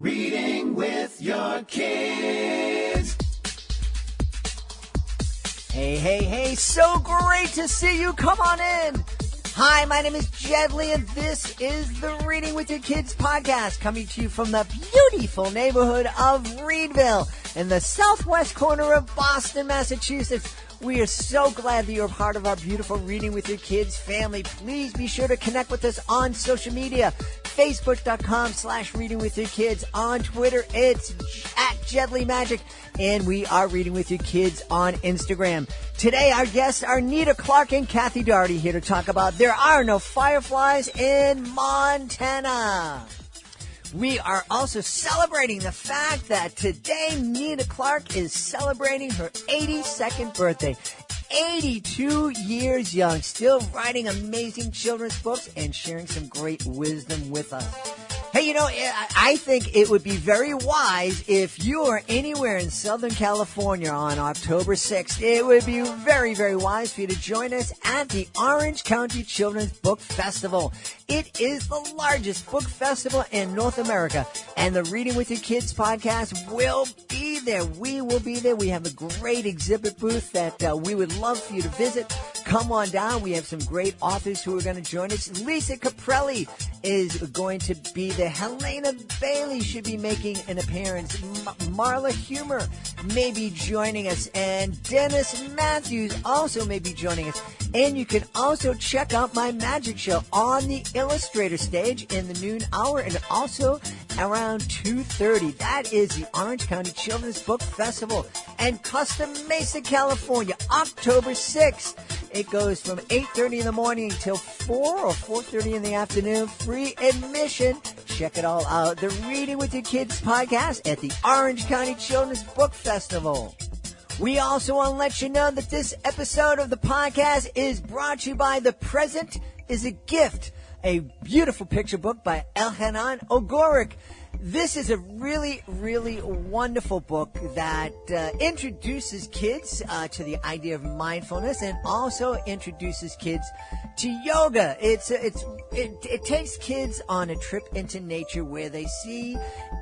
Reading with your kids. Hey, so great to see you. Come on in. Hi, my name is Jedley, and this is the Reading with Your Kids podcast, coming to you from the beautiful neighborhood of Reedville in the southwest corner of Boston, Massachusetts. We are so glad that you're a part of our beautiful Reading with Your Kids family. Please be sure to connect with us on social media. Facebook.com/Reading with Your Kids. On Twitter, it's at Jedley Magic. And we are Reading with Your Kids on Instagram. Today, our guests are Nita Clark and Kathy Doherty, here to talk about There Are No Fireflies in Montana. We are also celebrating the fact that today Nita Clark is celebrating her 82nd birthday. 82 years young, still writing amazing children's books and sharing some great wisdom with us. Hey, you know, I think it would be very wise if you are anywhere in Southern California on October 6th. It would be very, very wise for you to join us at the Orange County Children's Book Festival. It is the largest book festival in North America, and the Reading with Your Kids podcast will be there. We will be there. We have a great exhibit booth that we would love for you to visit. Come on down. We have some great authors who are going to join us. Lisa Caprelli is going to be there. Helena Bailey should be making an appearance. Marla Humer may be joining us. And Dennis Matthews also may be joining us. And you can also check out my magic show on the Illustrator stage in the noon hour and also around 2:30. That is the Orange County Children's Book Festival and Costa Mesa, California, October 6th. It goes from 8:30 in the morning until 4 or 4:30 in the afternoon. Free admission. Check it all out. The Reading with Your Kids podcast at the Orange County Children's Book Festival. We also want to let you know that this episode of the podcast is brought to you by The Present is a Gift, a beautiful picture book by Elhanan Ogoric. This is a really, really wonderful book that introduces kids to the idea of mindfulness and also introduces kids to yoga. It takes kids on a trip into nature where they see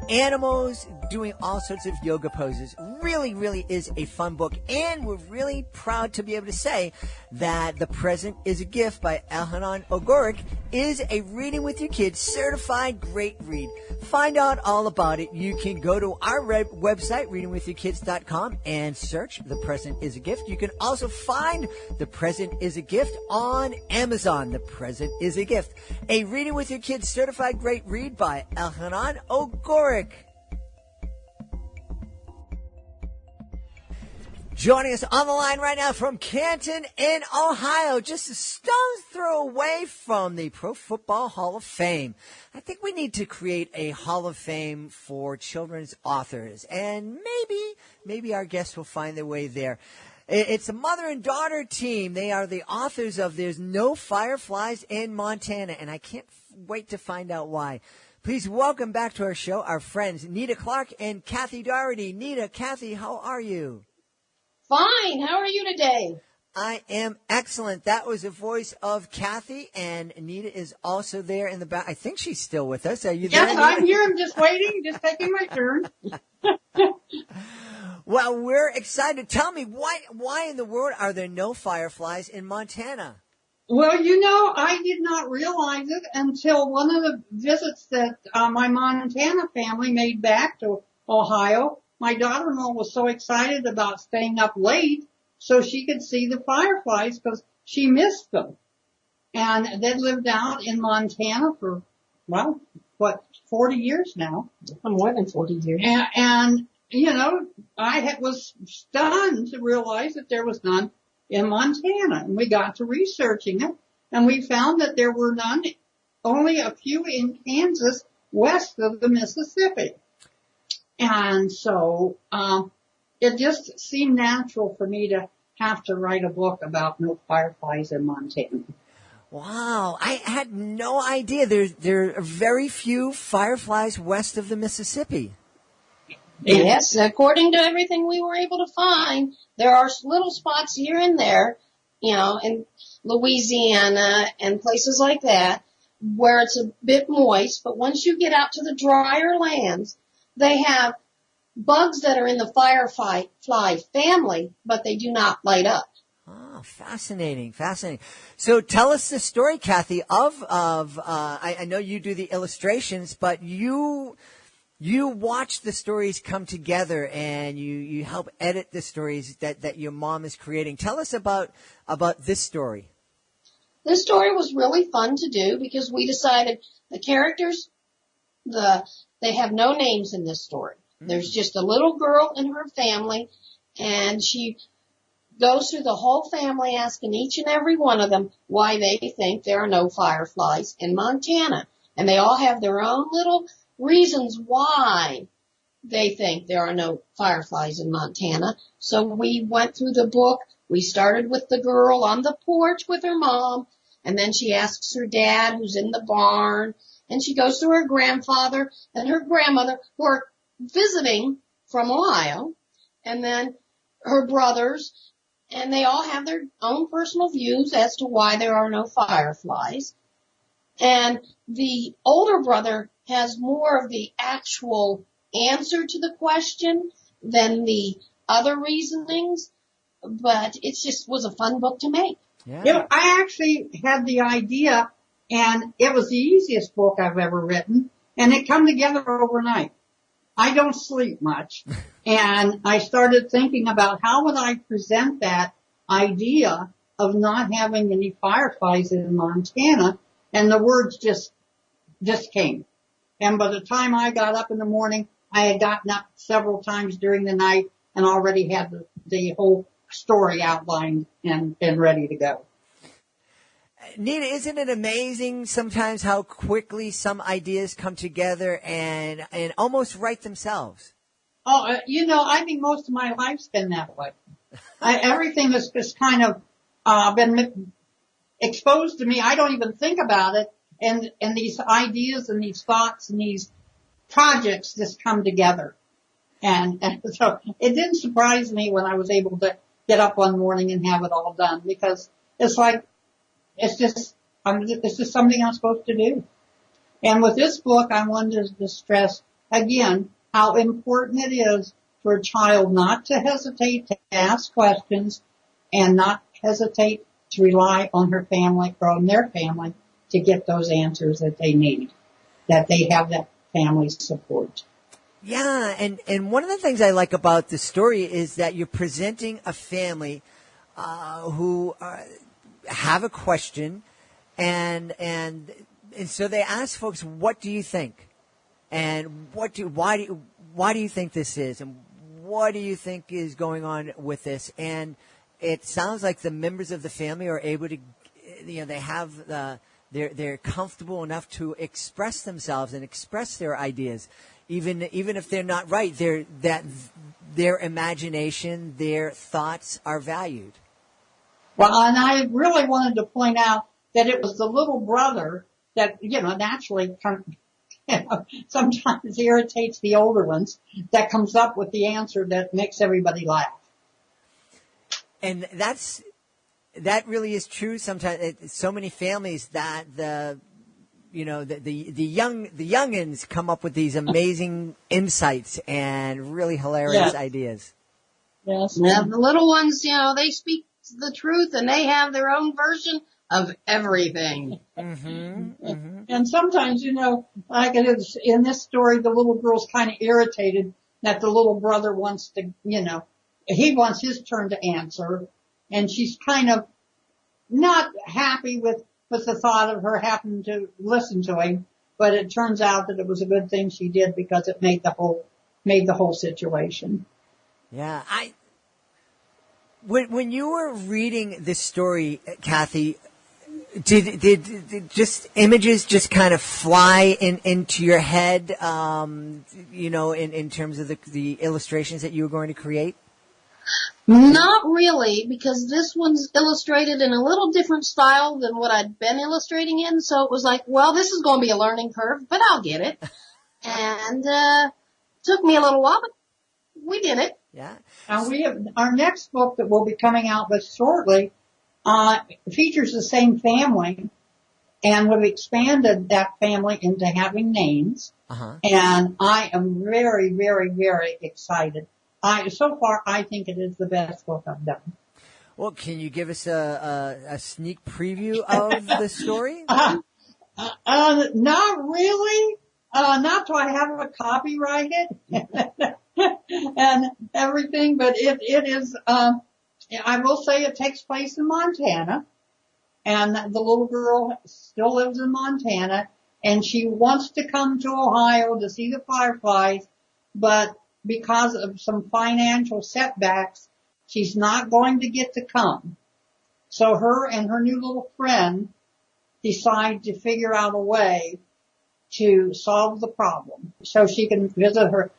animals doing all sorts of yoga poses. Really, really is a fun book, and we're really proud to be able to say that The Present is a Gift by Elhanan Ogoric is a Reading with Your Kids certified great read. Find out all about it. You can go to our website, readingwithyourkids.com, and search The Present is a Gift. You can also find The Present is a Gift on Amazon. The Present is a Gift, a Reading with Your Kids certified great read by Elhanan Ogoric. Joining us on the line right now from Canton in Ohio, just a stone's throw away from the Pro Football Hall of Fame. I think we need to create a Hall of Fame for children's authors, and maybe our guests will find their way there. It's a mother and daughter team. They are the authors of There's No Fireflies in Montana, and I can't wait to find out why. Please welcome back to our show our friends Nita Clark and Kathy Doherty. Nita, Kathy, how are you? Fine. How are you today? I am excellent. That was the voice of Kathy, and Nita is also there in the back. I think she's still with us. Are you there? Yes, I'm here. I'm just waiting, just taking my turn. Well, we're excited. Tell me, why in the world are there no fireflies in Montana? Well, you know, I did not realize it until one of the visits that my Montana family made back to Ohio. My daughter-in-law was so excited about staying up late so she could see the fireflies because she missed them. And they lived out in Montana for, 40 years now. More than 40 years. And you know, I was stunned to realize that there was none in Montana. And we got to researching it, and we found that there were none, only a few in Kansas west of the Mississippi. And so, it just seemed natural for me to have to write a book about no fireflies in Montana. Wow. I had no idea. There are very few fireflies west of the Mississippi. Yes, according to everything we were able to find, there are little spots here and there, you know, in Louisiana and places like that where it's a bit moist. But once you get out to the drier lands, they have bugs that are in the firefly family, but they do not light up. Oh, fascinating. So tell us the story, Kathy, I know you do the illustrations, but you watch the stories come together and you help edit the stories that your mom is creating. Tell us about this story. This story was really fun to do because we decided the characters, they have no names in this story. There's just a little girl and her family, and she goes through the whole family asking each and every one of them why they think there are no fireflies in Montana. And they all have their own little reasons why they think there are no fireflies in Montana. So we went through the book. We started with the girl on the porch with her mom, and then she asks her dad, who's in the barn, and she goes to her grandfather and her grandmother, who are visiting from Ohio, and then her brothers, and they all have their own personal views as to why there are no fireflies. And the older brother has more of the actual answer to the question than the other reasonings, but it just was a fun book to make. Yeah. I actually had the idea, and it was the easiest book I've ever written, and it come together overnight. I don't sleep much, and I started thinking about how would I present that idea of not having any fireflies in Montana, and the words just came. And by the time I got up in the morning, I had gotten up several times during the night and already had the whole story outlined and ready to go. Nita, isn't it amazing sometimes how quickly some ideas come together and almost write themselves? Oh, I think most of my life's been that way. Everything has just kind of been exposed to me. I don't even think about it, and these ideas and these thoughts and these projects just come together. And so it didn't surprise me when I was able to get up one morning and have it all done, because it's like it's just something I'm supposed to do. And with this book, I wanted to stress again how important it is for a child not to hesitate to ask questions and not hesitate to rely on her family or on their family to get those answers that they need, that they have that family support. Yeah, and one of the things I like about the story is that you're presenting a family who have a question, and so they ask folks, "What do you think?" And why do you think this is? And what do you think is going on with this? And it sounds like the members of the family are able to, they have they're comfortable enough to express themselves and express their ideas, even if they're not right. Their imagination, their thoughts are valued. Well, and I really wanted to point out that it was the little brother that, naturally sometimes irritates the older ones, that comes up with the answer that makes everybody laugh. And that really is true. Sometimes so many families that the youngins come up with these amazing insights and really hilarious ideas. Yes. Now, the little ones, they speak the truth and they have their own version of everything. Mm-hmm, mm-hmm. And sometimes, like it is in this story, the little girl's kind of irritated that the little brother wants to, he wants his turn to answer, and she's kind of not happy with the thought of her having to listen to him, but it turns out that it was a good thing she did because it made the whole situation. Yeah, when you were reading this story, Kathy, did just images just kind of fly into your head, in terms of the illustrations that you were going to create? Not really, because this one's illustrated in a little different style than what I'd been illustrating in, so it was like, well, this is going to be a learning curve, but I'll get it. And took me a little while, but we did it. Yeah. And we have our next book that we'll be coming out with shortly features the same family, and we've expanded that family into having names. And I am very, very, very excited. So far, I think it is the best book I've done. Well, can you give us a sneak preview of the story? Not really. Not till I have a copyrighted and everything, but it is, I will say it takes place in Montana, and the little girl still lives in Montana, and she wants to come to Ohio to see the Fireflies, but because of some financial setbacks, she's not going to get to come. So her and her new little friend decide to figure out a way to solve the problem so she can visit her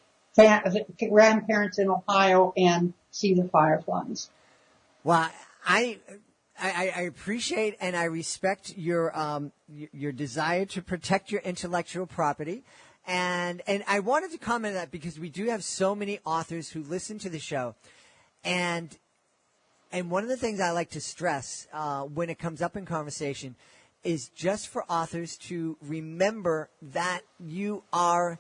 grandparents in Ohio and see the Fireflies. Well, I appreciate and I respect your desire to protect your intellectual property. And I wanted to comment on that because we do have so many authors who listen to the show. And one of the things I like to stress when it comes up in conversation is just for authors to remember that you are.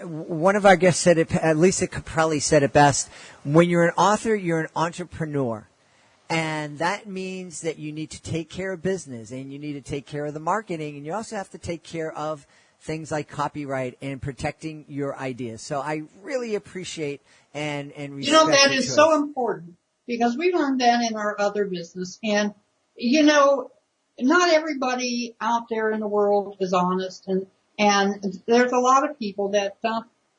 One of our guests said it, Lisa Caprelli said it best. When you're an author, you're an entrepreneur. And that means that you need to take care of business and you need to take care of the marketing, and you also have to take care of things like copyright and protecting your ideas. So I really appreciate and respect that your is choice. so important because we learned that in our other business. And, not everybody out there in the world is honest, and there's a lot of people that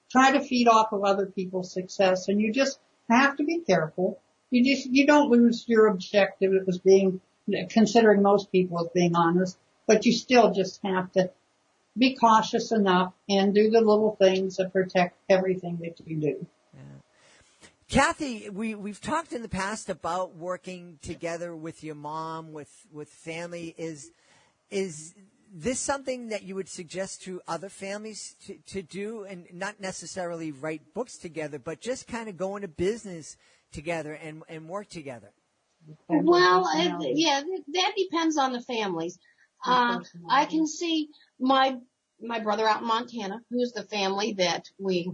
try to feed off of other people's success, and you just have to be careful. You don't lose your objective as considering most people as being honest, but you still just have to be cautious enough and do the little things that protect everything that you do. Yeah. Kathy, we've talked in the past about working together with your mom, with family. Is this something that you would suggest to other families to do, and not necessarily write books together, but just kind of go into business together and work together? Well, that depends on the families. I can see my brother out in Montana, who's the family that we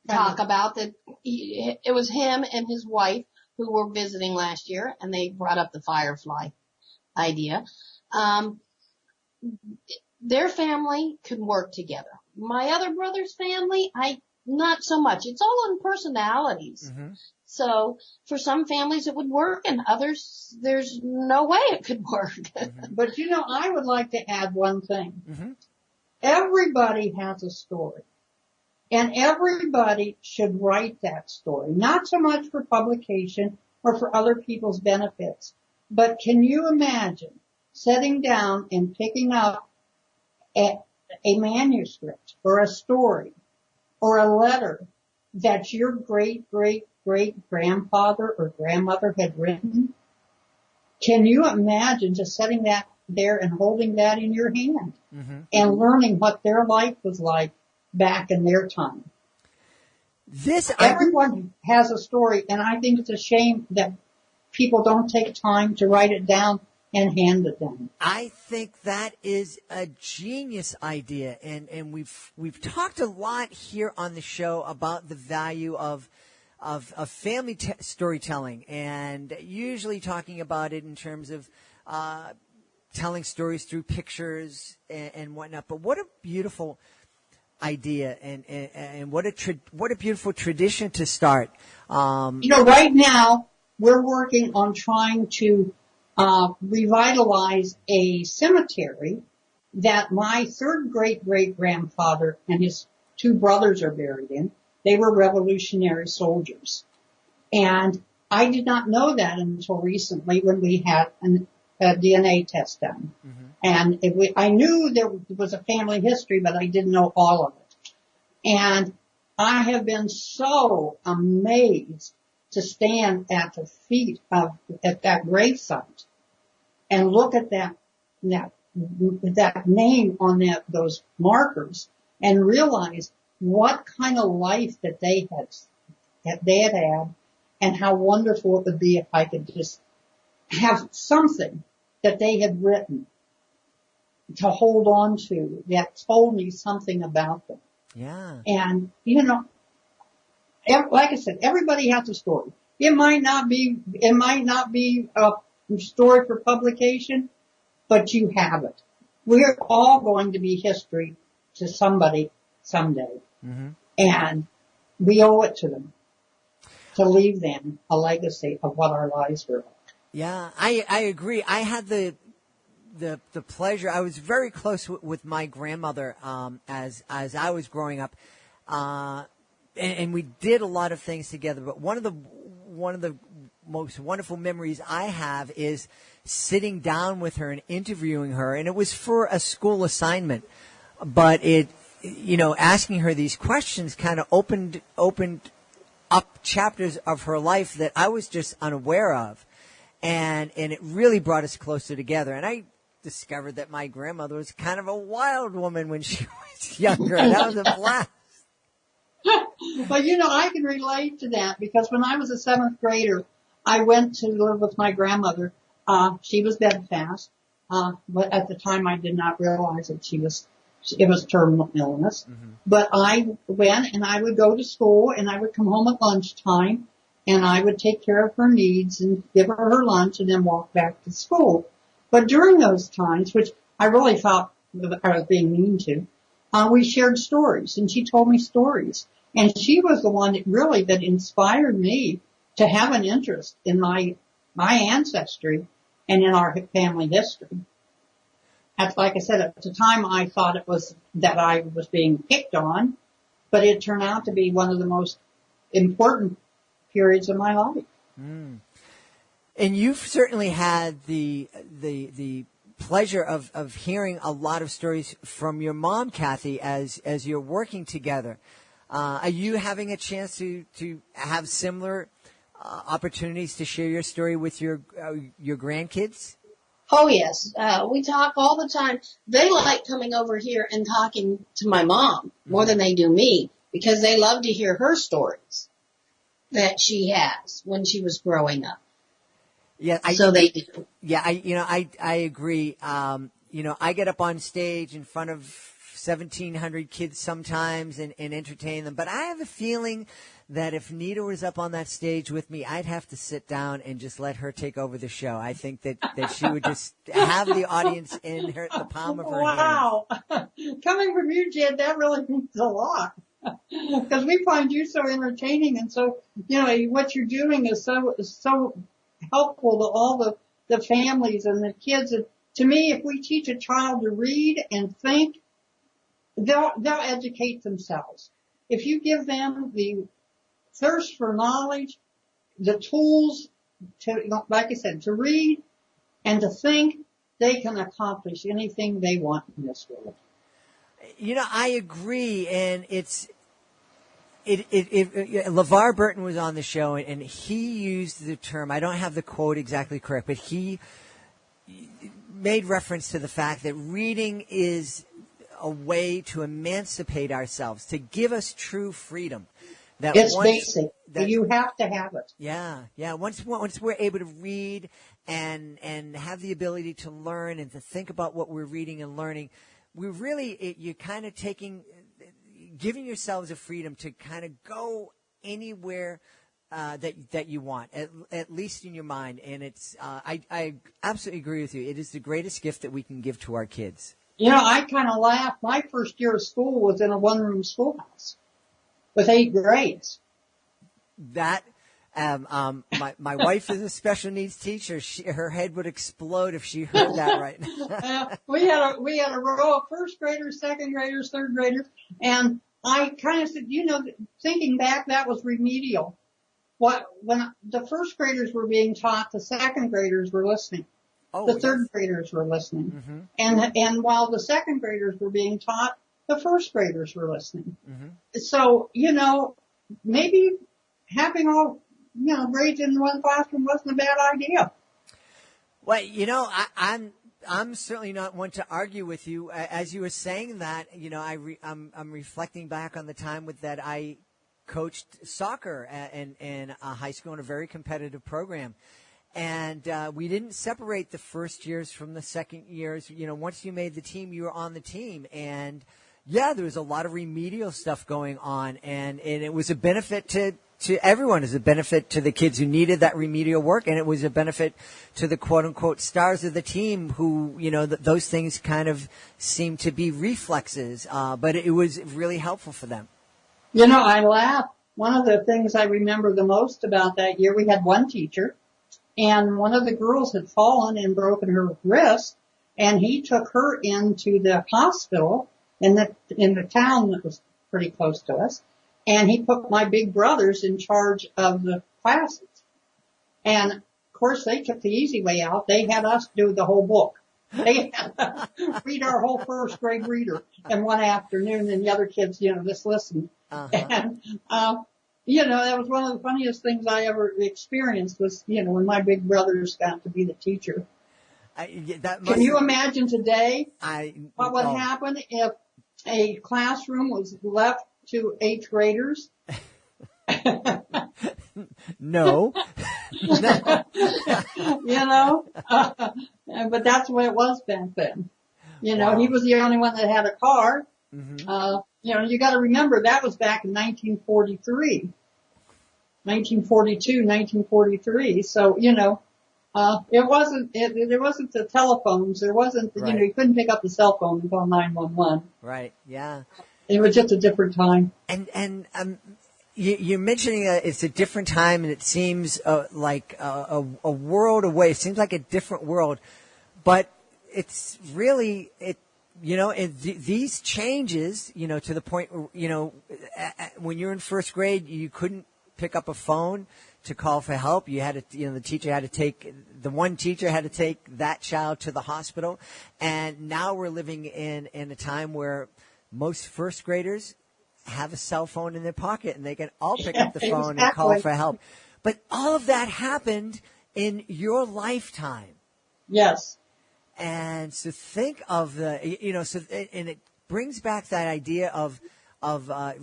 talk about, that it was him and his wife who were visiting last year, and they brought up the Firefly idea. Their family could work together. My other brother's family, not so much. It's all on personalities. Mm-hmm. So for some families it would work, and others there's no way it could work. Mm-hmm. But I would like to add one thing. Mm-hmm. Everybody has a story, and everybody should write that story. Not so much for publication or for other people's benefits, but can you imagine sitting down and picking up a manuscript or a story or a letter that your great-great-great-grandfather or grandmother had written? Can you imagine just setting that there and holding that in your hand mm-hmm. and learning what their life was like back in their time? Everyone has a story, and I think it's a shame that people don't take time to write it down and hand it down. I think that is a genius idea, and we've talked a lot here on the show about the value of family storytelling, and usually talking about it in terms of telling stories through pictures and whatnot. But what a beautiful idea, and what a beautiful tradition to start. Right now we're working on trying to revitalize a cemetery that my third great-great-grandfather and his two brothers are buried in. They were Revolutionary soldiers. And I did not know that until recently when we had a DNA test done. Mm-hmm. And I knew there was a family history, but I didn't know all of it. And I have been so amazed to stand at the feet at that gravesite and look at that name on those markers and realize what kind of life that they had and how wonderful it would be if I could just have something that they had written to hold on to that told me something about them. Yeah. And, like I said, everybody has a story. It might not be a story for publication, but you have it. We're all going to be history to somebody someday. Mm-hmm. And we owe it to them to leave them a legacy of what our lives were. Yeah, I agree. I had the pleasure. I was very close with my grandmother as I was growing up, and we did a lot of things together. But one of the most wonderful memories I have is sitting down with her and interviewing her, and it was for a school assignment. But asking her these questions kind of opened up chapters of her life that I was just unaware of. And it really brought us closer together. And I discovered that my grandmother was kind of a wild woman when she was younger. And that was a blast. But I can relate to that because when I was a 7th grader, I went to live with my grandmother. She was bedfast. But at the time I did not realize that it was terminal illness. Mm-hmm. But I went and I would go to school and I would come home at lunchtime. And I would take care of her needs and give her lunch and then walk back to school. But during those times, which I really thought I was being mean to, we shared stories and she told me stories. And she was the one that inspired me to have an interest in my ancestry and in our family history. That's like I said, at the time I thought it was that I was being picked on, but it turned out to be one of the most important periods of my life. Mm. And you've certainly had the pleasure of hearing a lot of stories from your mom, Kathy, as you're working together. Are you having a chance to have similar opportunities to share your story with your grandkids? Oh yes, we talk all the time. They like coming over here and talking to my mom more than they do me because they love to hear her stories that she has when she was growing up. Yeah, they do. Yeah, I agree. I get up on stage in front of 1,700 kids sometimes and entertain them, but I have a feeling that if Nita was up on that stage with me, I'd have to sit down and just let her take over the show. I think that she would just have the audience in the palm of her hand. Wow. Coming from you, Jed, that really means a lot. Because we find you so entertaining and so, what you're doing is so helpful to all the families and the kids. And to me, if we teach a child to read and think, they'll educate themselves. If you give them the thirst for knowledge, the tools to, like I said, to read and to think, they can accomplish anything they want in this world. I agree, and LeVar Burton was on the show, and he used the term, I don't have the quote exactly correct, but he made reference to the fact that reading is a way to emancipate ourselves, to give us true freedom. It's basic. You have to have it. Yeah. Once we're able to read and have the ability to learn and to think about what we're reading and learning, you're kind of giving yourselves a freedom to kind of go anywhere that you want, at least in your mind. And it's I absolutely agree with you. It is the greatest gift that we can give to our kids. I kind of laugh. My first year of school was in a one-room schoolhouse with 8 grades. That, my wife is a special needs teacher. Her head would explode if she heard that right now. We had a row of first graders, second graders, third graders, and I kind of said, thinking back, that was remedial. When the first graders were being taught, the second graders were listening. The third graders were listening. Mm-hmm. And while the second graders were being taught, the first graders were listening. Mm-hmm. So, maybe having all, grades in one classroom wasn't a bad idea. Well, I'm certainly not one to argue with you. As you were saying that, I'm reflecting back on the time that I coached soccer in a high school in a very competitive program. And we didn't separate the first years from the second years. You know, once you made the team, you were on the team. And, yeah, there was a lot of remedial stuff going on. And it was a benefit to everyone. It was a benefit to the kids who needed that remedial work. And it was a benefit to the quote-unquote stars of the team who, you know, those things kind of seemed to be reflexes. But it was really helpful for them. You know, I laugh. One of the things I remember the most about that year, we had one teacher. And one of the girls had fallen and broken her wrist, and he took her into the hospital in the town that was pretty close to us, and he put my big brothers in charge of the classes. And of course they took the easy way out. They had us do the whole book. They had us read our whole first grade reader in one afternoon, and the other kids, you know, just listened. And you know, that was one of the funniest things I ever experienced was, you know, when my big brothers got to be the teacher. Can you imagine today what would happen if a classroom was left to 8th graders? No. No. You know, but that's the way it was back then. You know, he was the only one that had a car. Mm-hmm. You know, you got to remember that was back in 1942, 1943. So, you know, there wasn't the telephones. There wasn't, you know, you couldn't pick up the cell phone and call 911. Right. Yeah. It was just a different time. And you're mentioning it's a different time, and it seems like a world away. It seems like a different world, but it's really you know, these changes, you know, to the point, you know, when you're in first grade, you couldn't pick up a phone to call for help. You had to, you know, the one teacher had to take that child to the hospital. And now we're living in a time where most first graders have a cell phone in their pocket and they can all pick up the phone and call for help. But all of that happened in your lifetime. Yes. And so think of you know, and it brings back that idea of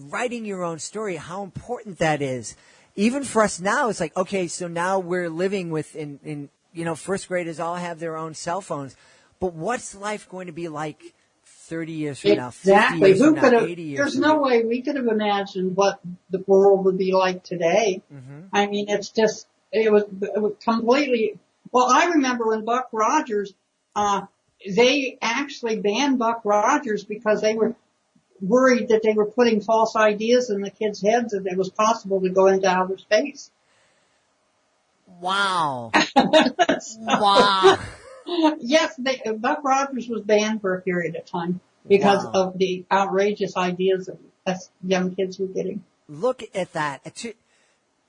writing your own story, how important that is. Even for us now, it's like, okay, so now we're living with, you know, first graders all have their own cell phones. But what's life going to be like 30 years from now, 50 years from now, 80 years There's from no now? way we could have imagined what the world would be like today. Mm-hmm. I mean, it was completely, well, I remember when Buck Rogers, they actually banned Buck Rogers because they were worried that they were putting false ideas in the kids' heads that it was possible to go into outer space. Wow. Wow. Yes, Buck Rogers was banned for a period of time because of the outrageous ideas that us young kids were getting. Look at that.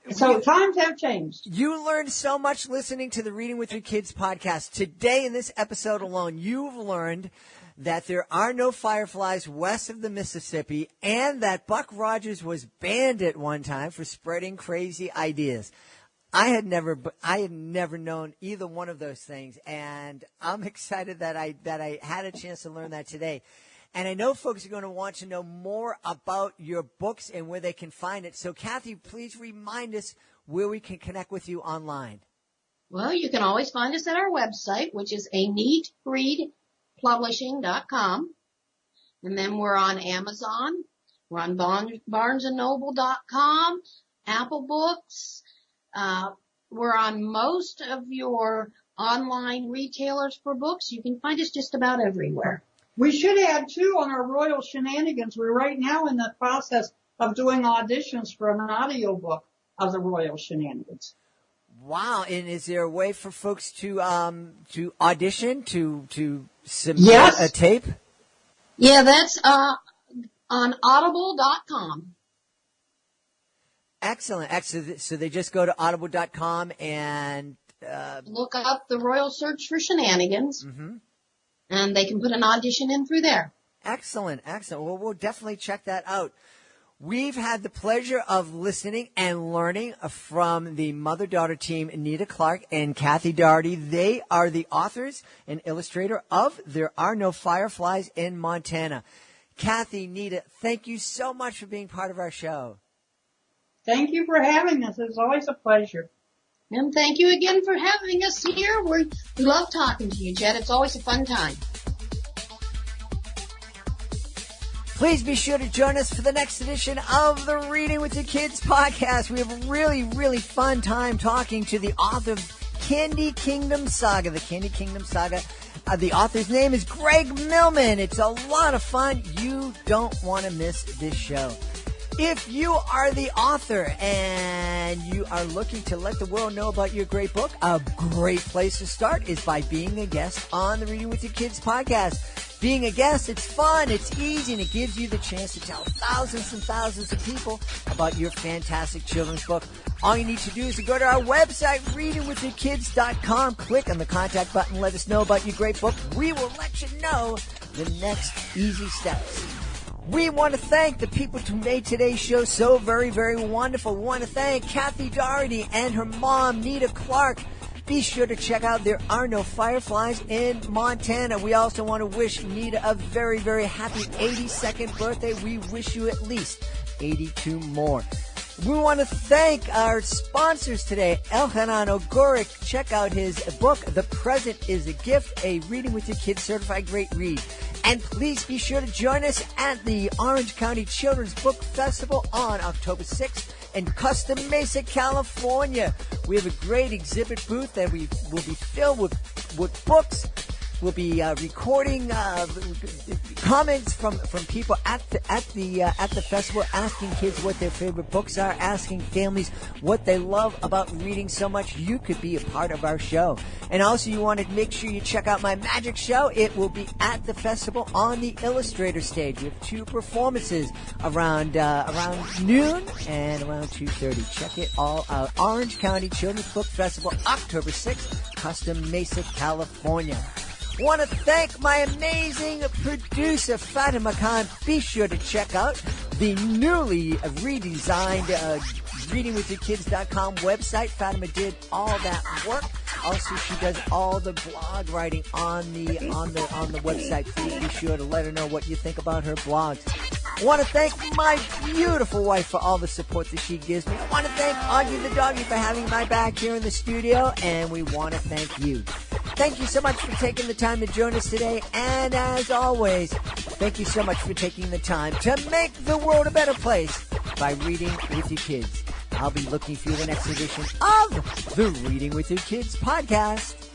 So times have changed. You learned so much listening to the Reading with Your Kids podcast. Today in this episode alone, you've learned that there are no fireflies west of the Mississippi and that Buck Rogers was banned at one time for spreading crazy ideas. I had never known either one of those things, and I'm excited that I had a chance to learn that today. And I know folks are going to want to know more about your books and where they can find it. So, Kathy, please remind us where we can connect with you online. Well, you can always find us at our website, which is aneatreadpublishing.com. And then we're on Amazon. We're on barnesandnoble.com, Apple Books. We're on most of your online retailers for books. You can find us just about everywhere. We should add, too, on our Royal Shenanigans. We're right now in the process of doing auditions for an audiobook of the Royal Shenanigans. Wow. And is there a way for folks to audition, to submit a tape? Yeah, that's on audible.com. Excellent. Excellent. So they just go to audible.com and look up the Royal Search for Shenanigans. Mm-hmm. And they can put an audition in through there. Excellent, excellent. Well, we'll definitely check that out. We've had the pleasure of listening and learning from the mother-daughter team, Nita Clark and Kathy Doherty. They are the authors and illustrator of There Are No Fireflies in Montana. Kathy, Nita, thank you so much for being part of our show. Thank you for having us. It's always a pleasure. And thank you again for having us here. We love talking to you, Jed. It's always a fun time. Please be sure to join us for the next edition of the Reading with Your Kids podcast. We have a really, really fun time talking to the author of Candy Kingdom Saga. The Candy Kingdom Saga. The author's name is Greg Millman. It's a lot of fun. You don't want to miss this show. If you are the author and you are looking to let the world know about your great book, a great place to start is by being a guest on the Reading with Your Kids podcast. Being a guest, it's fun, it's easy, and it gives you the chance to tell thousands and thousands of people about your fantastic children's book. All you need to do is to go to our website, readingwithyourkids.com, click on the contact button, let us know about your great book. We will let you know the next easy steps. We want to thank the people who made today's show so very, very wonderful. We want to thank Kathy Doherty and her mom, Nita Clark. Be sure to check out There Are No Fireflies in Montana. We also want to wish Nita a very, very happy 82nd birthday. We wish you at least 82 more. We want to thank our sponsors today, Elhanan Ogorik. Check out his book, The Present is a Gift, a Reading with Your Kids Certified Great Read. And please be sure to join us at the Orange County Children's Book Festival on October 6th in Costa Mesa, California. We have a great exhibit booth that will be filled with books. We'll be recording comments from people at the festival, asking kids what their favorite books are, asking families what they love about reading so much. You could be a part of our show. And also, you want to make sure you check out my magic show. It will be at the festival on the Illustrator stage. We have 2 performances around noon and around 2:30. Check it all out. Orange County Children's Book Festival, October 6th, Costa Mesa, California. Want to thank my amazing producer, Fatima Khan. Be sure to check out the newly redesigned readingwithyourkids.com website. Fatima did all that work. Also, she does all the blog writing on the website. Please be sure to let her know what you think about her blogs. I want to thank my beautiful wife for all the support that she gives me. I want to thank Augie the doggy for having my back here in the studio, and we want to thank you. Thank you so much for taking the time to join us today, and as always, thank you so much for taking the time to make the world a better place by reading with your kids. I'll be looking for you the next edition of the Reading with Your Kids podcast.